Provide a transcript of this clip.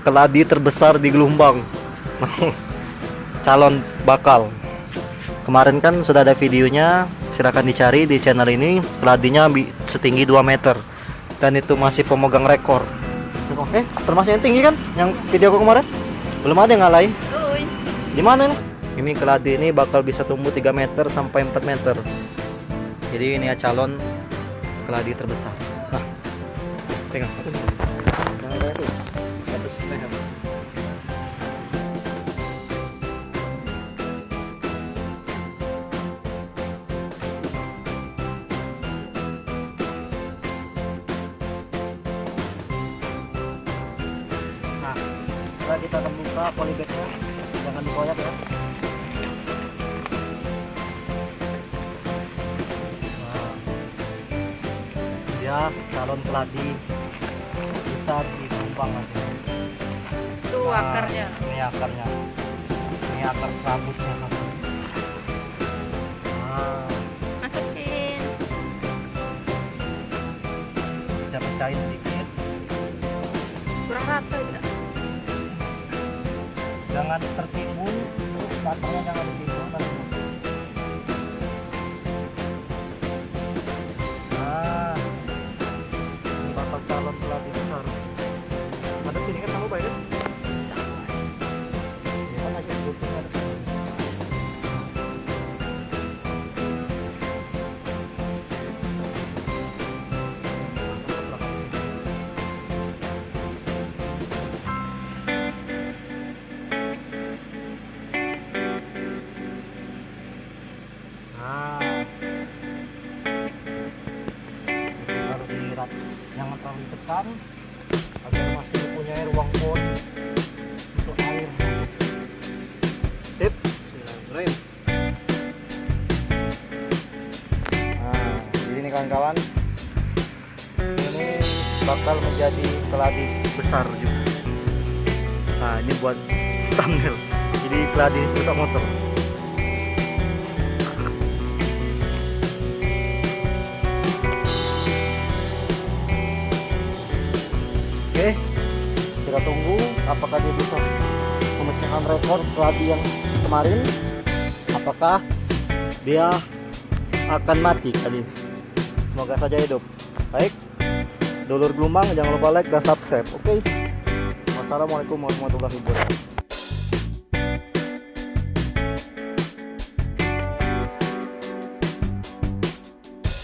keladi terbesar di Gelombang. Calon bakal. Kemarin kan sudah ada videonya, silahkan dicari di channel ini. Keladinya setinggi 2 meter dan itu masih pemegang rekor. Oke, termasuk yang tinggi kan? Yang video aku kemarin? Belum ada yang ngalahin. Di mana nih? Ini keladi ini bakal bisa tumbuh 3 meter sampai 4 meter. Jadi ini ya calon keladi terbesar. Nah, pegang. Jangan kayak itu. Atas pegang. Nah, setelah kita akan buka polybagnya, jangan dikoyak ya. Nah, dia calon keladi besar di Gelombang nanti. Itu akarnya. Ini akarnya. Ini akar rambutnya. Nah, Masukin. pecah-pecahin sedikit. Kurang rata ya. Jangan tertimbun, terus batangnya jangan ditimbun. Nah, ini bakal calon keladi besar. Ada sini kan kamu baik kan? Ya kan aja butuhnya ada sini. Nah, baru diirat, jangan terlalu ditekan agar masih mempunyai ruang pon untuk air. Sip, rem. Nah, jadi ini kawan-kawan, ini bakal menjadi keladi besar juga. Nah, ini buat thumbnail. Jadi keladi susah motor. Oke, kita tunggu apakah dia bisa memecahkan rekor keladi yang kemarin. Apakah dia akan mati kali ini. Semoga saja hidup. Baik, dulur Gelombang, jangan lupa like dan subscribe. Oke, wassalamualaikum warahmatullahi wabarakatuh.